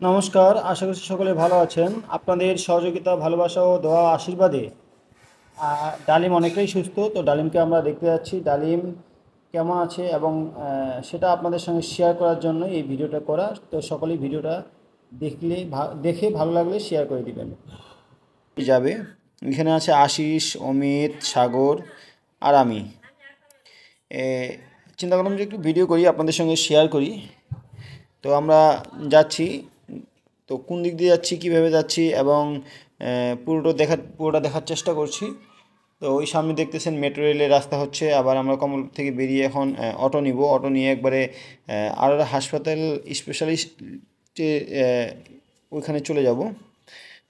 নমস্কার, আশা করছি সকলে ভালো আছেন। আপনাদের সহযোগিতা, ভালোবাসা ও দোয়া আশীর্বাদে ডালিম অনেকটাই সুস্থ। তো ডালিমকে আমরা দেখতে যাচ্ছি ডালিম কেমন আছে, এবং সেটা আপনাদের সঙ্গে শেয়ার করার জন্য এই ভিডিওটা করা। তো সকলেই ভিডিওটা দেখে ভালো লাগলে শেয়ার করে দিবেন। যাবে, এখানে আছে আশিস, অমিত, সাগর আর আমি। এ, চিন্তা করলাম যে একটু ভিডিও করি, আপনাদের সঙ্গে শেয়ার করি। তো আমরা যাচ্ছি। তো কোন দিক দিয়ে যাচ্ছি, কীভাবে যাচ্ছি, এবং পুরোটা দেখার চেষ্টা করছি। তো ওই সামনে দেখতেছেন মেট্রো রেলের রাস্তা হচ্ছে। আবার আমরা কমল থেকে বেরিয়ে এখন অটো নিব। অটো নিয়ে একবারে আর হাসপাতাল স্পেশালিস্টে ওইখানে চলে যাব।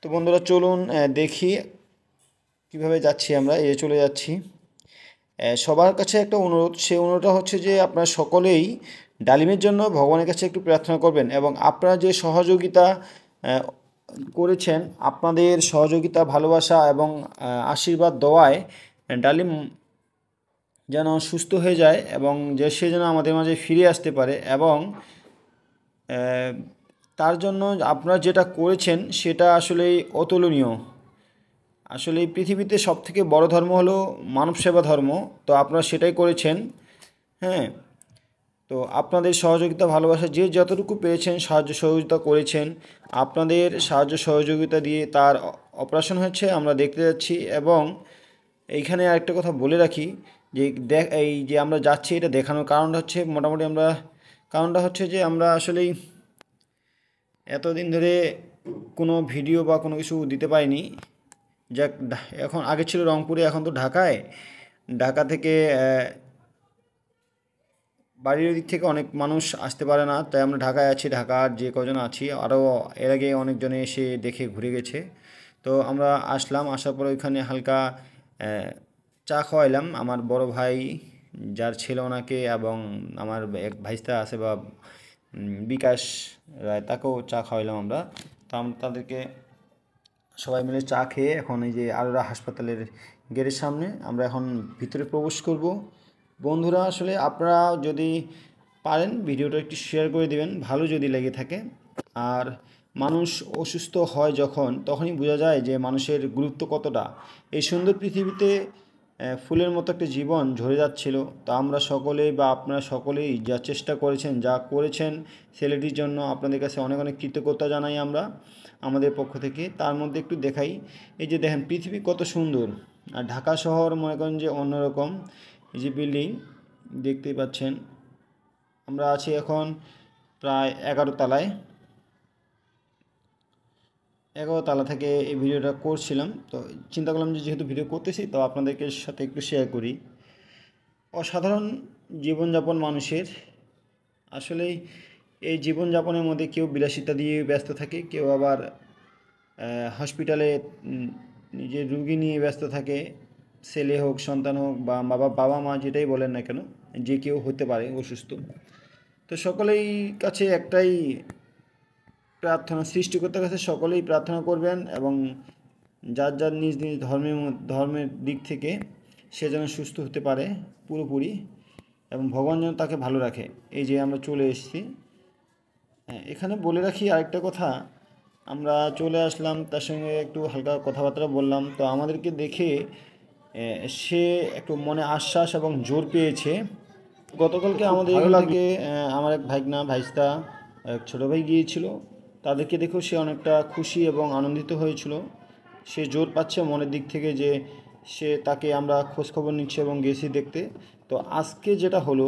তো বন্ধুরা চলুন দেখি কিভাবে যাচ্ছি। আমরা চলে যাচ্ছি। সবার কাছে একটা অনুরোধ, সেই অনুরোধটা হচ্ছে যে আপনারা সকলেই ডালিমের জন্য ভগবানের কাছে একটু প্রার্থনা করবেন, এবং আপনারা যে সহযোগিতা আহ, করেছেন, আপনাদের সহযোগিতা, ভালোবাসা এবং আশীর্বাদ দোয়ায় ডালিম যেন সুস্থ হয়ে যায়, এবং যে সে যেন আমাদের মাঝে ফিরে আসতে পারে। এবং তার জন্য আপনারা যেটা করেছেন সেটা আসলেই অতুলনীয়। আসলে এই পৃথিবীতে সবথেকে বড় ধর্ম হলো মানব সেবা ধর্ম। তো আপনারা সেটাই করেছেন। হ্যাঁ, তো আপনাদের সহযোগিতা, ভালোবাসা যে যতটুকু পেয়েছেন, সাহায্য সহযোগিতা করেছেন, আপনাদের সাহায্য সহযোগিতা দিয়ে তার অপারেশন হয়েছে, আমরা দেখতে যাচ্ছি। এবং এইখানে আরেকটা কথা বলে রাখি যে এই যে আমরা যাচ্ছি, এটা দেখানোর কারণটা হচ্ছে মোটামুটি কারণটা হচ্ছে যে আমরা আসলেই এতদিন ধরে কোনো ভিডিও বা কোনো কিছু দিতে পারিনি। যাক, এখন আগে ছিল রংপুরে, এখন তো ঢাকায়। ঢাকা থেকে বাড়ির দিক থেকে অনেক মানুষ আসতে পারে না, তাই আমরা ঢাকায় আছি। ঢাকার যে কজন আছি, আরও এর আগে অনেকজনে এসে দেখে ঘুরে গেছে। তো আমরা আসলাম, আসার পরে ওইখানে হালকা চা খাওয়াইলাম আমার বড় ভাই, যার ছেলে, ওনাকে, এবং আমার এক ভাইস্তা আছে বা বিকাশ রায়, তাকেও চা খাওয়াইলাম আমরা। তো আমরা তাদেরকে সবাই মিলে চা খেয়ে এখন এই যে আরোরা হাসপাতালের গেটের সামনে আমরা এখন ভিতরে প্রবেশ করব। বন্ধুরা, আসলে আপনারা যদি পারেন ভিডিওটা একটু শেয়ার করে দিবেন, ভালো যদি লেগে থাকে। আর মানুষ অসুস্থ হয় যখন, তখনই বোঝা যায় যে মানুষের গুরুত্ব কতটা। এই সুন্দর পৃথিবীতে ফুলের মতো একটা জীবন ঝরে যাচ্ছিল। তা আমরা সকলেই বা আপনারা সকলেই যা চেষ্টা করেছেন, যা করেছেন ছেলেটির জন্য, আপনাদের কাছে অনেক অনেক কৃতজ্ঞতা জানাই আমরা আমাদের পক্ষ থেকে। তার মধ্যে একটু দেখাই, এই যে দেখেন পৃথিবী কত সুন্দর। আর ঢাকা শহর মনে করেন যে অন্যরকম। এই যে বিল্ডিং দেখতেই পাচ্ছেন। আমরা আছি এখন প্রায় 11 তলায়। 11 তলা থেকে এই ভিডিওটা করছিলাম। তো চিন্তা করলাম যে যেহেতু ভিডিও করতেছি, তো আপনাদেরকে সাথে একটু শেয়ার করি। অসাধারণ জীবনযাপন মানুষের। আসলেই এই জীবনযাপনের মধ্যে কেউ বিলাসিতা দিয়ে ব্যস্ত থাকে, কেউ আবার হসপিটালে নিজের রুগী নিয়ে ব্যস্ত থাকে। ছেলে হোক, সন্তান হোক, বা বাবা মা যেটাই বলেন না কেন, যে কেউ হতে পারে অসুস্থ। তো সকলেই কাছে একটাই প্রার্থনা, সৃষ্টিকর্তার কাছে সকলেই প্রার্থনা করবেন, এবং যার যার নিজ নিজ ধর্মের দিক থেকে সে যেন সুস্থ হতে পারে পুরোপুরি, এবং ভগবান যেন তাকে ভালো রাখে। এই যে আমরা চলে এসেছি। হ্যাঁ, এখানে বলে রাখি আরেকটা কথা, আমরা চলে আসলাম, তার সঙ্গে একটু হালকা কথাবার্তা বললাম। তো আমাদেরকে দেখে সে একটু মনে আশ্বাস এবং জোর পেয়েছে। গতকালকে আমাদের এখান থেকে আমার এক ভাইস্তা, এক ছোটো ভাই গিয়েছিল। তাদেরকে দেখেও সে অনেকটা খুশি এবং আনন্দিত হয়েছিল। সে জোর পাচ্ছে মনের দিক থেকে যে তাকে আমরা খোঁজখবর নিচ্ছি এবং গেছি দেখতে। তো আজকে যেটা হলো,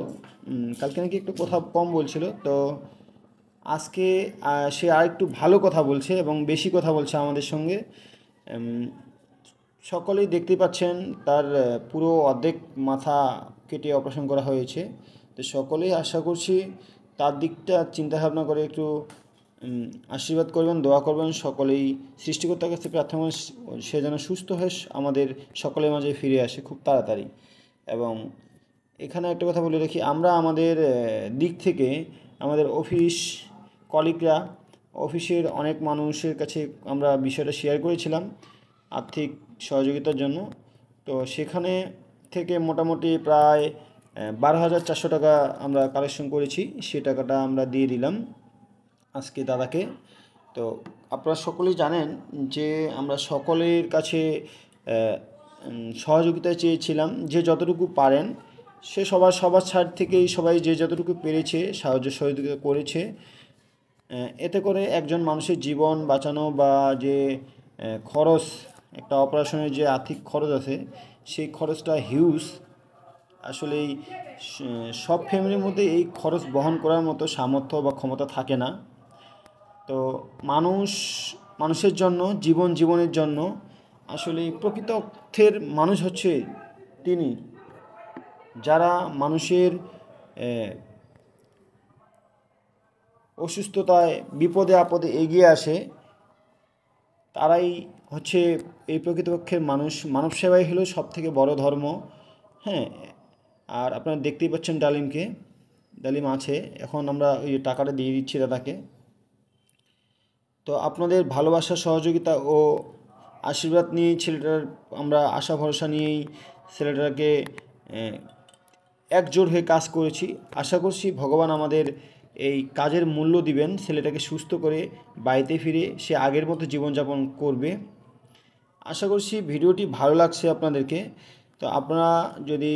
কালকে নাকি একটু কথা কম বলছিল, তো আজকে সে আরেকটু ভালো কথা বলছে এবং বেশি কথা বলছে আমাদের সঙ্গে। সকলেই দেখতে পাচ্ছেন তার পুরো অর্ধেক মাথা কেটে অপারেশন করা হয়েছে। তো সকলেই আশা করছি তার দিকটা চিন্তাভাবনা করে একটু আশীর্বাদ করবেন, দোয়া করবেন। সকলেই সৃষ্টিকর্তার কাছে প্রার্থনা সে যেন সুস্থ হয়ে আমাদের সকলের মাঝে ফিরে আসে খুব তাড়াতাড়ি। এবং এখানে একটা কথা বলে রাখি, আমরা আমাদের দিক থেকে আমাদের কলিগরা, অফিসের অনেক মানুষের কাছে আমরা বিষয়টা শেয়ার করেছিলাম আর্থিক সহযোগিতার জন্য। তো সেখানে থেকে মোটামুটি প্রায় 12,400 টাকা আমরা কালেকশন করেছি। সে টাকাটা আমরা দিয়ে দিলাম আজকে দাদাকে। তো আপনারা সকলেই জানেন যে আমরা সকলের কাছে সহযোগিতা চেয়েছিলাম, যে যতটুকু পারেন সে সবার সাইড থেকেই সবাই যে যতটুকু পেরেছে সাহায্য সহযোগিতা করেছে। এতে করে একজন মানুষের জীবন বাঁচানো বা যে খরচ, একটা অপারেশনের যে আর্থিক খরচ আছে সেই খরচটা হিউজ। আসলেই সব ফ্যামিলির মধ্যে এই খরচ বহন করার মতো সামর্থ্য বা ক্ষমতা থাকে না। তো মানুষের জন্য, জীবনের জন্য আসলে প্রকৃত অর্থের মানুষ হচ্ছে তিনি, যারা মানুষের অসুস্থতায়, বিপদে আপদে এগিয়ে আসে, তারাই হচ্ছে এই প্রকৃতপক্ষের মানুষ। মানব সেবাই হলো সব থেকে বড় ধর্ম। হ্যাঁ, আর আপনারা দেখতেই পাচ্ছেন ডালিম আছে। এখন আমরা ওই টাকাটা দিয়ে দিচ্ছি দাদাকে। তো আপনাদের ভালোবাসা, সহযোগিতা ও আশীর্বাদ নিয়েই ছেলেটার, আমরা আশা ভরসা নিয়েই ছেলেটাকে একজোট হয়ে কাজ করেছি। আশা করছি ভগবান আমাদের এই কাজের মূল্য দিবেন, ছেলেটাকে সুস্থ করে বাড়িতে ফিরে সে আগের মতো জীবনযাপন করবে। আশা করছি ভিডিওটি ভালো লাগছে আপনাদেরকে। তো আপনারা যদি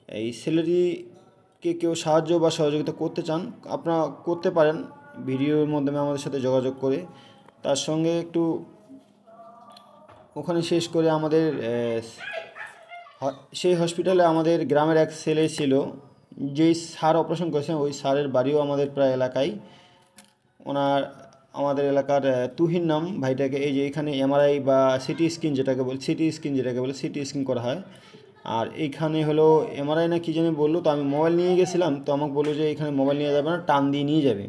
এই ছেলেটিকে কেউ সাহায্য বা সহযোগিতা করতে চান, আপনারা করতে পারেন ভিডিওর মাধ্যমে আমাদের সাথে যোগাযোগ করে। তার সঙ্গে একটু ওখানে শেষ করে আমাদের সেই হসপিটালে আমাদের গ্রামের এক ছেলে ছিল, যেই স্যার অপারেশন করেছেন ওই স্যারের বাড়িও আমাদের প্রায় এলাকায়। আমাদের এলাকার তুহিন নাম ভাইটাকে, এই যে এখানে এমআরআই বা সিটি স্ক্যান যেটাকে বলে সিটি স্ক্যান করা হয়। আর এইখানে হলো এমআরআই না কী জানি বললো, তো আমি মোবাইল নিয়ে গেছিলাম, তো আমাকে বললো যে এখানে মোবাইল নিয়ে যাবে না, টান দিয়ে নিয়ে যাবে।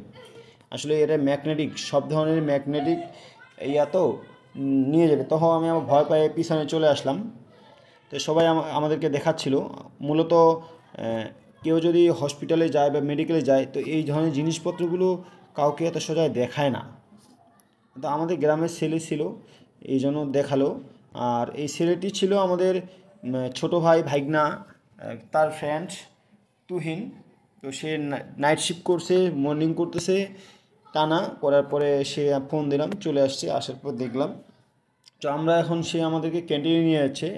আসলে এটা ম্যাগনেটিক, সব ধরনের ম্যাগনেটিক তো নিয়ে যাবে। তখন আমি আমার ভয় পায়ে পিছনে চলে আসলাম। তো সবাই আমাদেরকে দেখাচ্ছিল। মূলত কেউ যদি হসপিটালে যায় বা মেডিকেলে যায়, তো এই ধরনের জিনিসপত্রগুলো কাউকে এত সোজায় দেখায় না। তো আমাদের গ্রামের ছেলে ছিল, এই জন্য দেখালো। আর এই ছেলেটি ছিল আমাদের ছোটো ভাইগনা, তার ফ্রেন্ড তুহিন। তো সে নাইট শিফট করছে, মর্নিং করতেছে টানা করার পরে সে ফোন দিলাম, চলে আসছে। আসার পর দেখলাম, তো আমরা এখন সে আমাদেরকে ক্যান্টিনে নিয়ে যাচ্ছে,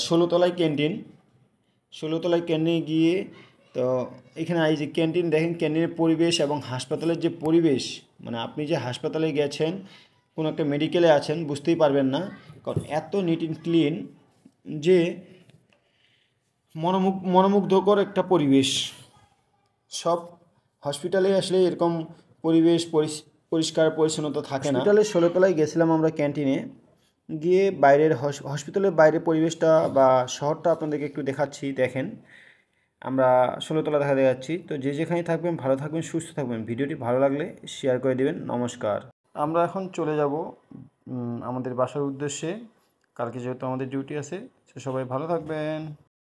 16তলায় ক্যান্টিন। 16তলায় ক্যান্টিনে গিয়ে, তো এখানে এই যে ক্যান্টিন দেখেন, ক্যান্টিনের পরিবেশ এবং হাসপাতালের যে পরিবেশ, মানে আপনি যে হাসপাতালে গেছেন, কোনো একটা মেডিকেলে আছেন, বুঝতেই পারবেন না, কারণ এত নিট অ্যান্ড ক্লিন যে মনোমুগ্ধকর একটা পরিবেশ। সব হসপিটালে আসলে এরকম পরিবেশ পরিষ্কার পরিচ্ছন্নতা থাকে না। হসপিটালের 16তলায় গেছিলাম আমরা ক্যান্টিনে গিয়ে, বাইরের হসপিটালের বাইরের পরিবেশটা বা শহরটা আপনাদেরকে একটু দেখাচ্ছি। দেখেন, আমরা 16তলা দেখা যাচ্ছি। তো যে যেখানে থাকবেন ভালো থাকবেন, সুস্থ থাকবেন। ভিডিওটি ভালো লাগলে শেয়ার করে দেবেন। নমস্কার। আমরা এখন চলে যাব আমাদের বাসার উদ্দেশ্যে, কালকে যেহেতু আমাদের ডিউটি আছে। সবাই ভালো থাকবেন।